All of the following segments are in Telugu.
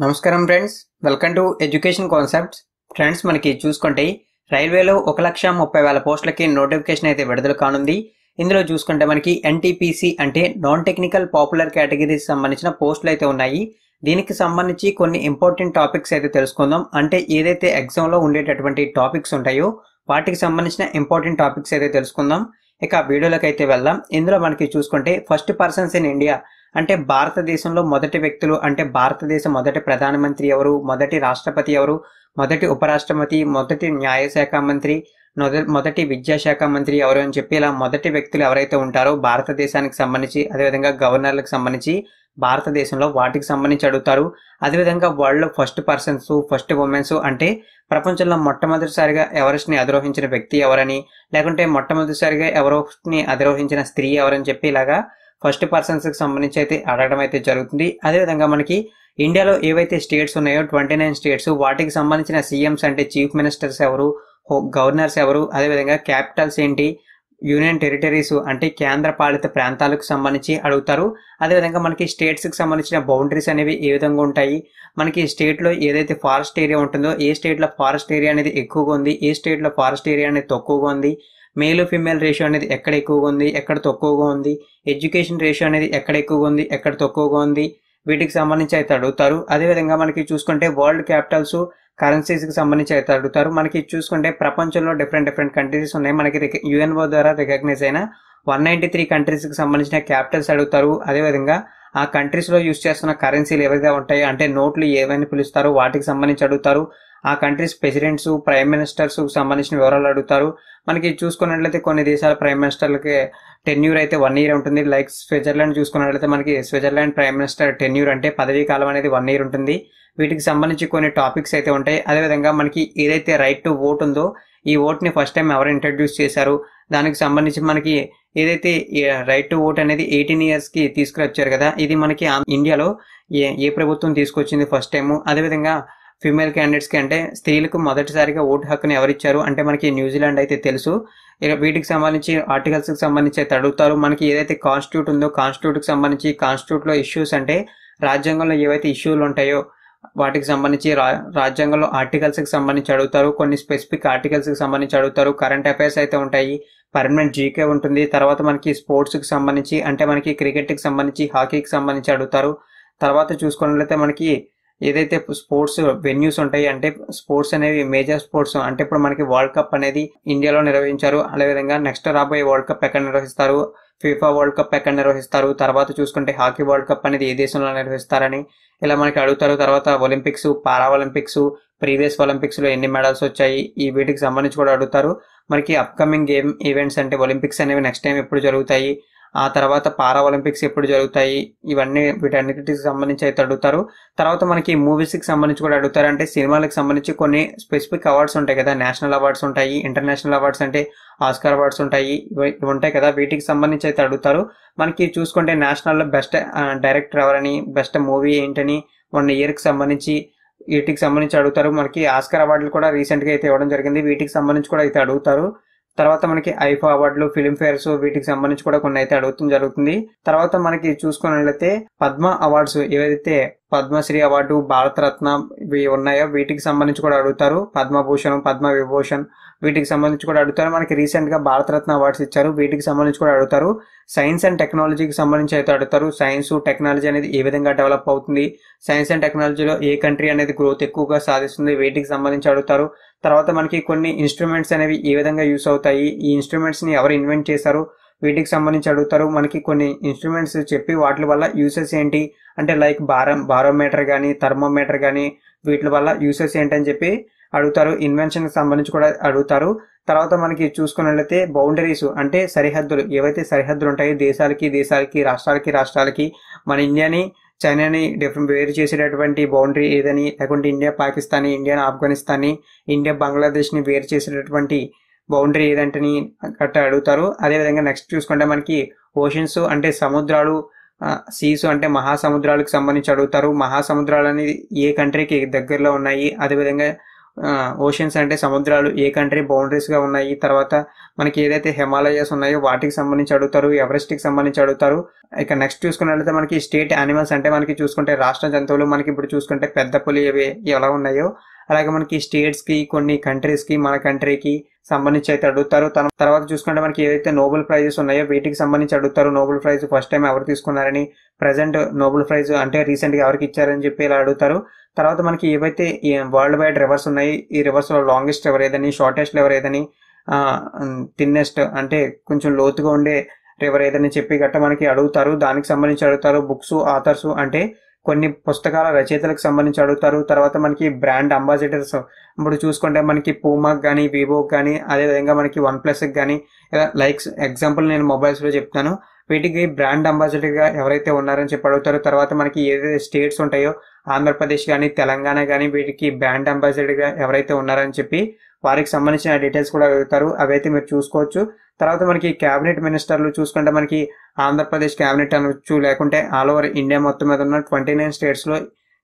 నమస్కారం friends, welcome to education concepts. Friends, మనకి చూసుకుంటే రైల్వేలో 1,30,000 పోస్టులకి నోటిఫికేషన్ అయితే విడుదల కానుంది. ఇందులో చూసుకుంటే మనకి ఎన్టీపీసీ అంటే నాన్ టెక్నికల్ పాపులర్ కేటగిరీకి సంబంధించిన పోస్టులు అయితే ఉన్నాయి. దీనికి సంబంధించి కొన్ని ఇంపార్టెంట్ టాపిక్స్ అయితే తెలుసుకుందాం. అంటే ఏదైతే ఎగ్జామ్లో ఉండేటటువంటి టాపిక్స్ ఉంటాయో వాటికి సంబంధించిన ఇంపార్టెంట్ టాపిక్స్ అయితే తెలుసుకుందాం. ఇక వీడియోలోకి అయితే వెళ్దాం. ఇందులో మనకి చూసుకుంటే ఫస్ట్ పర్సన్స్ ఇన్ ఇండియా అంటే భారతదేశంలో మొదటి వ్యక్తులు, అంటే భారతదేశ మొదటి ప్రధానమంత్రి ఎవరు, మొదటి రాష్ట్రపతి ఎవరు, మొదటి ఉపరాష్ట్రపతి, మొదటి న్యాయశాఖ మంత్రి, మొదటి విద్యాశాఖ మంత్రి ఎవరు అని చెప్పి ఇలా మొదటి వ్యక్తులు ఎవరైతే ఉంటారో భారతదేశానికి సంబంధించి, అదేవిధంగా గవర్నర్లకు సంబంధించి భారతదేశంలో వాటికి సంబంధించి అడుగుతారు. అదేవిధంగా world first persons, first women's అంటే ప్రపంచంలో మొట్టమొదటిసారిగా ఎవరెస్ట్ని అధిరోహించిన వ్యక్తి ఎవరని, లేకుంటే మొట్టమొదటిసారిగా ఎవరెస్ట్ని అధిరోహించిన స్త్రీ ఎవరని చెప్పి ఇలాగా ఫస్ట్ పర్సన్స్కి సంబంధించి అయితే అడగడం అయితే జరుగుతుంది. అదేవిధంగా మనకి ఇండియాలో ఏవైతే స్టేట్స్ ఉన్నాయో 29 స్టేట్స్, వాటికి సంబంధించిన సీఎంస్ అంటే చీఫ్ మినిస్టర్స్ ఎవరు, గవర్నర్స్ ఎవరు, అదేవిధంగా క్యాపిటల్స్ ఏంటి, యూనియన్ టెరిటరీస్ అంటే కేంద్ర పాలిత ప్రాంతాలకు సంబంధించి అడుగుతారు. అదేవిధంగా మనకి స్టేట్స్కి సంబంధించిన బౌండరీస్ అనేవి ఏ విధంగా ఉంటాయి, మనకి స్టేట్లో ఏదైతే ఫారెస్ట్ ఏరియా ఉంటుందో ఏ స్టేట్లో ఫారెస్ట్ ఏరియా అనేది ఎక్కువగా ఉంది, ఏ స్టేట్లో ఫారెస్ట్ ఏరియా అనేది తక్కువగా ఉంది, మేల్ ఫిమేల్ రేషియో అనేది ఎక్కడ ఎక్కువగా ఉంది, ఎక్కడ తక్కువగా ఉంది, ఎడ్యుకేషన్ రేషియో అనేది ఎక్కడ ఎక్కువగా ఉంది, ఎక్కడ తక్కువగా ఉంది, వీటికి సంబంధించి అయితే అడుగుతారు. అదేవిధంగా మనకి చూసుకుంటే వరల్డ్ క్యాపిటల్స్, కరెన్సీస్కి సంబంధించి అయితే అడుగుతారు. మనకి చూసుకుంటే ప్రపంచంలో డిఫరెంట్ కంట్రీస్ ఉన్నాయి. మనకి యుఎన్ఓ ద్వారా రికగ్నైజ్ అయిన 193 కంట్రీస్కి సంబంధించిన క్యాపిటల్స్ అడుగుతారు. అదేవిధంగా ఆ కంట్రీస్లో యూజ్ చేస్తున్న కరెన్సీలు ఏవైతే ఉంటాయో అంటే నోట్లు ఏవైనా పిలుస్తారో వాటికి సంబంధించి అడుగుతారు. ఆ కంట్రీస్ ప్రెసిడెంట్స్, ప్రైమ్ మినిస్టర్స్ సంబంధించిన వివరాలు అడుగుతారు. మనకి చూసుకున్నట్లయితే కొన్ని దేశాల ప్రైమ్ మినిస్టర్లకి టెన్యూర్ అయితే 1 year ఉంటుంది. లైక్ స్విట్జర్లాండ్ చూసుకున్నట్లయితే మనకి స్విట్జర్లాండ్ ప్రైమ్ మినిస్టర్ టెన్యూర్ అంటే పదవీ కాలం అనేది 1 year ఉంటుంది. వీటికి సంబంధించి కొన్ని టాపిక్స్ అయితే ఉంటాయి. అదేవిధంగా మనకి ఏదైతే రైట్ టు ఓట్ ఉందో ఈ ఓట్ని ఫస్ట్ టైం ఎవరు ఇంట్రడ్యూస్ చేశారు, దానికి సంబంధించి మనకి ఏదైతే రైట్ టు ఓట్ అనేది 18 yearsకి తీసుకువచ్చారు కదా, ఇది మనకి ఇండియాలో ఏ ప్రభుత్వం తీసుకొచ్చింది ఫస్ట్ టైము. అదేవిధంగా ఫీమేల్ క్యాండిడేట్స్కి అంటే స్త్రీలకు మొదటిసారిగా ఓటు హక్కుని ఎవరిచ్చారు అంటే మనకి న్యూజిలాండ్ అయితే తెలుసు. వీటికి సంబంధించి ఆర్టికల్స్కి సంబంధించి అయితే అడుగుతారు. మనకి ఏదైతే కాన్స్టిట్యూట్ ఉందో కాన్స్టిట్యూట్కి సంబంధించి కాన్స్టిట్యూట్లో ఇష్యూస్ అంటే రాజ్యాంగంలో ఏవైతే ఇష్యూలు ఉంటాయో వాటికి సంబంధించి రాజ్యాంగంలో ఆర్టికల్స్కి సంబంధించి అడుగుతారు. కొన్ని స్పెసిఫిక్ ఆర్టికల్స్కి సంబంధించి అడుగుతారు. కరెంట్ అఫైర్స్ అయితే ఉంటాయి, పర్మనెంట్ జీకే ఉంటుంది. తర్వాత మనకి స్పోర్ట్స్కి సంబంధించి అంటే మనకి క్రికెట్కి సంబంధించి, హాకీకి సంబంధించి అడుగుతారు. తర్వాత చూసుకున్నట్లయితే మనకి ఏదైతే స్పోర్ట్స్ వెన్యూస్ ఉంటాయి అంటే స్పోర్ట్స్ అనేవి మేజర్ స్పోర్ట్స్ అంటే ఇప్పుడు మనకి వరల్డ్ కప్ అనేది ఇండియాలో నిర్వహించారు. అదేవిధంగా నెక్స్ట్ రాబోయే వరల్డ్ కప్ ఎక్కడ నిర్వహిస్తారు, ఫీఫా వరల్డ్ కప్ ఎక్కడ నిర్వహిస్తారు, తర్వాత చూసుకుంటే హాకీ వరల్డ్ కప్ అనేది ఏ దేశంలో నిర్వహిస్తారని ఇలా మనకి అడుగుతారు. తర్వాత ఒలింపిక్స్, పారా ఒలింపిక్స్, ప్రీవియస్ ఒలింపిక్స్లో ఎన్ని మెడల్స్ వచ్చాయి, ఈ వీటికి సంబంధించి కూడా అడుగుతారు. మనకి అప్కమింగ్ గేమ్ ఈవెంట్స్ అంటే ఒలింపిక్స్ అనేవి నెక్స్ట్ టైం ఎప్పుడు జరుగుతాయి, ఆ తర్వాత పారా ఒలింపిక్స్ ఎప్పుడు జరుగుతాయి, ఇవన్నీ వీటన్నిటికి సంబంధించి అయితే అడుగుతారు. తర్వాత మనకి మూవీస్కి సంబంధించి కూడా అడుగుతారు. అంటే సినిమాలకు సంబంధించి కొన్ని స్పెసిఫిక్ అవార్డ్స్ ఉంటాయి కదా, నేషనల్ అవార్డ్స్ ఉంటాయి, ఇంటర్నేషనల్ అవార్డ్స్ అంటే ఆస్కార్ అవార్డ్స్ ఉంటాయి, ఇవి ఉంటాయి కదా, వీటికి సంబంధించి అయితే అడుగుతారు. మనకి చూసుకుంటే నేషనల్లో బెస్ట్ డైరెక్టర్ ఎవరని, బెస్ట్ మూవీ ఏంటని 1 yearకి సంబంధించి వీటికి సంబంధించి అడుగుతారు. మనకి ఆస్కార్ అవార్డులు కూడా రీసెంట్గా అయితే ఇవ్వడం జరిగింది, వీటికి సంబంధించి కూడా అయితే అడుగుతారు. తర్వాత మనకి ఐఫా అవార్డులు, ఫిల్మ్ఫేర్స్ వీటికి సంబంధించి కూడా కొన్ని అయితే జరుగుతుంది. తర్వాత మనకి చూసుకున్నట్లయితే పద్మ అవార్డ్స్ ఏవైతే పద్మశ్రీ అవార్డు, భారతరత్న ఇవి ఉన్నాయో వీటికి సంబంధించి కూడా అడుగుతారు. పద్మభూషణ్, పద్మ విభూషణ్ వీటికి సంబంధించి కూడా అడుగుతారు. మనకి రీసెంట్ గా భారతరత్న అవార్డ్స్ ఇచ్చారు, వీటికి సంబంధించి కూడా అడుగుతారు. సైన్స్ అండ్ టెక్నాలజీకి సంబంధించి అయితే అడుగుతారు. సైన్స్ టెక్నాలజీ అనేది ఏ విధంగా డెవలప్ అవుతుంది, సైన్స్ అండ్ టెక్నాలజీలో ఏ కంట్రీ అనేది గ్రోత్ ఎక్కువగా సాధిస్తుంది, వీటికి సంబంధించి అడుగుతారు. తర్వాత మనకి కొన్ని ఇన్స్ట్రుమెంట్స్ అనేవి ఏ విధంగా యూస్ అవుతాయి, ఈ ఇన్స్ట్రుమెంట్స్ ని ఎవరు ఇన్వెంట్ చేశారు, వీటికి సంబంధించి అడుగుతారు. మనకి కొన్ని ఇన్స్ట్రుమెంట్స్ చెప్పి వాటి వల్ల యూసెస్ ఏంటి అంటే లైక్ బారోమీటర్ కానీ, థర్మోమీటర్ కానీ వీటి వల్ల యూసెస్ ఏంటని చెప్పి అడుగుతారు. ఇన్వెన్షన్ కి సంబంధించి కూడా అడుగుతారు. తర్వాత మనకి చూసుకున్నట్లయితే బౌండరీస్ అంటే సరిహద్దులు, ఏవైతే సరిహద్దులు ఉంటాయో దేశాలకి రాష్ట్రాలకి మన ఇండియాని చైనాని వేరు చేసేటటువంటి బౌండరీ ఏదని, లేకుంటే India Pakistan, India Afghanistan, India బంగ్లాదేశ్ని వేరు చేసేటటువంటి బౌండరీ ఏదంటని గట్రా అడుగుతారు. అదేవిధంగా నెక్స్ట్ చూసుకుంటే మనకి ఓషన్స్ అంటే సముద్రాలు, సీస్ అంటే మహాసముద్రాలకు సంబంధించి అడుగుతారు. మహాసముద్రాలు అనేది ఏ కంట్రీకి దగ్గరలో ఉన్నాయి, అదేవిధంగా ఓషన్స్ అంటే సముద్రాలు ఏ కంట్రీ బౌండరీస్గా ఉన్నాయి, తర్వాత మనకి ఏదైతే హిమాలయాస్ ఉన్నాయో వాటికి సంబంధించి అడుగుతారు, ఎవరెస్ట్కి సంబంధించి అడుగుతారు. ఇక నెక్స్ట్ చూసుకున్నట్లయితే మనకి స్టేట్ యానిమల్స్ అంటే మనకి చూసుకుంటే రాష్ట్ర జంతువులు మనకి ఇప్పుడు చూసుకుంటే పెద్ద పులి ఇవి ఎలా ఉన్నాయో అలాగే మనకి స్టేట్స్కి కొన్ని కంట్రీస్కి మన కంట్రీకి సంబంధించి అయితే అడుగుతారు. తర్వాత చూసుకుంటే మనకి ఏదైతే నోబెల్ ప్రైజెస్ ఉన్నాయో వీటికి సంబంధించి అడుగుతారు. నోబెల్ ప్రైజ్ ఫస్ట్ టైం ఎవరు తీసుకున్నారని, ప్రజెంట్ నోబెల్ ప్రైజ్ అంటే రీసెంట్గా ఎవరికి ఇచ్చారని చెప్పి ఇలా అడుగుతారు. తర్వాత మనకి ఏవైతే వరల్డ్ వైడ్ రివర్స్ ఉన్నాయి, ఈ రివర్స్లో లాంగెస్ట్ రివర్ ఏదని, షార్టెస్ట్ రివర్ ఏదని, థిన్నెస్ట్ అంటే కొంచెం లోతుగా ఉండే రివర్ ఏదని చెప్పి గట్ట మనకి అడుగుతారు. దానికి సంబంధించి అడుగుతారు. బుక్స్ ఆథర్స్ అంటే కొన్ని పుస్తకాల రచయితలకు సంబంధించి అడుగుతారు. తర్వాత మనకి బ్రాండ్ అంబాసిడర్స్ ఇప్పుడు చూసుకుంటే మనకి పూమాకి కానీ, వివోకి కానీ, అదేవిధంగా మనకి OnePlusకి కానీ, ఇలా లైక్స్ ఎగ్జాంపుల్ నేను మొబైల్స్లో చెప్తాను. వీటికి బ్రాండ్ అంబాసిడర్గా ఎవరైతే ఉన్నారని చెప్పి అడుగుతారు. తర్వాత మనకి ఏదైతే స్టేట్స్ ఉంటాయో ఆంధ్రప్రదేశ్ కానీ, తెలంగాణ కానీ వీటికి బ్రాండ్ అంబాసిడర్గా ఎవరైతే ఉన్నారని చెప్పి వారికి సంబంధించిన డీటెయిల్స్ కూడా అడుగుతారు. అవైతే మీరు చూసుకోవచ్చు. తర్వాత మనకి క్యాబినెట్ మినిస్టర్లు చూసుకుంటే మనకి ఆంధ్రప్రదేశ్ క్యాబినెట్ అనొచ్చు, లేకుంటే ఆల్ ఓవర్ ఇండియా మొత్తం మీద ఉన్న 29 స్టేట్స్లో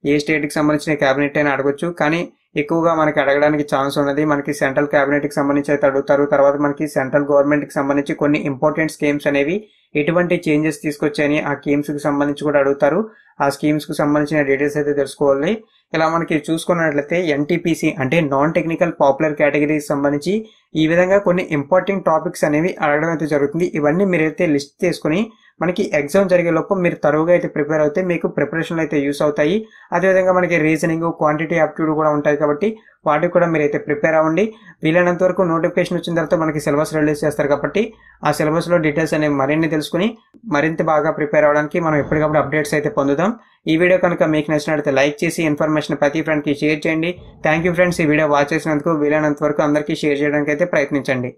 ఏ స్టేట్కి సంబంధించిన క్యాబినెట్ అయినా అడగొచ్చు. కానీ ఎక్కువగా మనకి అడగడానికి ఛాన్స్ ఉన్నది మనకి సెంట్రల్ క్యాబినెట్కి సంబంధించి అయితే అడుగుతారు. తర్వాత మనకి సెంట్రల్ గవర్నమెంట్కి సంబంధించి కొన్ని ఇంపార్టెంట్ స్కీమ్స్ అనేవి ఎటువంటి చేంజెస్ తీసుకొచ్చాయని ఆ స్కీమ్స్కి సంబంధించి కూడా అడుగుతారు. ఆ స్కీమ్స్కి సంబంధించిన డీటెయిల్స్ అయితే తెలుసుకోవాలి. ఇలా మనకి చూసుకున్నట్లయితే ఎన్టీపీసీ అంటే నాన్ టెక్నికల్ పాపులర్ కేటగిరీకి సంబంధించి ఈ విధంగా కొన్ని ఇంపార్టెంట్ టాపిక్స్ అనేవి అడగడం అయితే జరుగుతుంది. ఇవన్నీ మీరైతే లిస్ట్ చేసుకుని మనకి ఎగ్జామ్ జరిగే లోపు మీరు తరువుగా అయితే ప్రిపేర్ అవుతే మీకు ప్రిపరేషన్లు అయితే యూస్ అవుతాయి. అదేవిధంగా మనకి రీజనింగ్, క్వాంటిటీ యాప్టిట్యూడ్ కూడా ఉంటాయి కాబట్టి వాటికి కూడా మీరైతే ప్రిపేర్ అవ్వండి. వీలైనంత వరకు నోటిఫికేషన్ వచ్చిన తర్వాత మనకి సిలబస్ రిలీజ్ చేస్తారు కాబట్టి ఆ సిలబస్లో డీటెయిల్స్ అనేవి మరిన్ని తెలుసుకుని మరింత బాగా ప్రిపేర్ అవ్వడానికి మనం ఎప్పటికప్పుడు అప్డేట్స్ అయితే పొందుదాం. ఈ వీడియో కనుక మీకు నచ్చినట్లయితే లైక్ చేసి ఇన్ఫర్మేషన్ ప్రతి ఫ్రెండ్కి షేర్ చేయండి. థ్యాంక్ యూ ఫ్రెండ్స్, ఈ వీడియో వాచ్ చేసినందుకు. వీలైనంత వరకు అందరికీ షేర్ చేయడానికి అయితే ప్రయత్నించండి.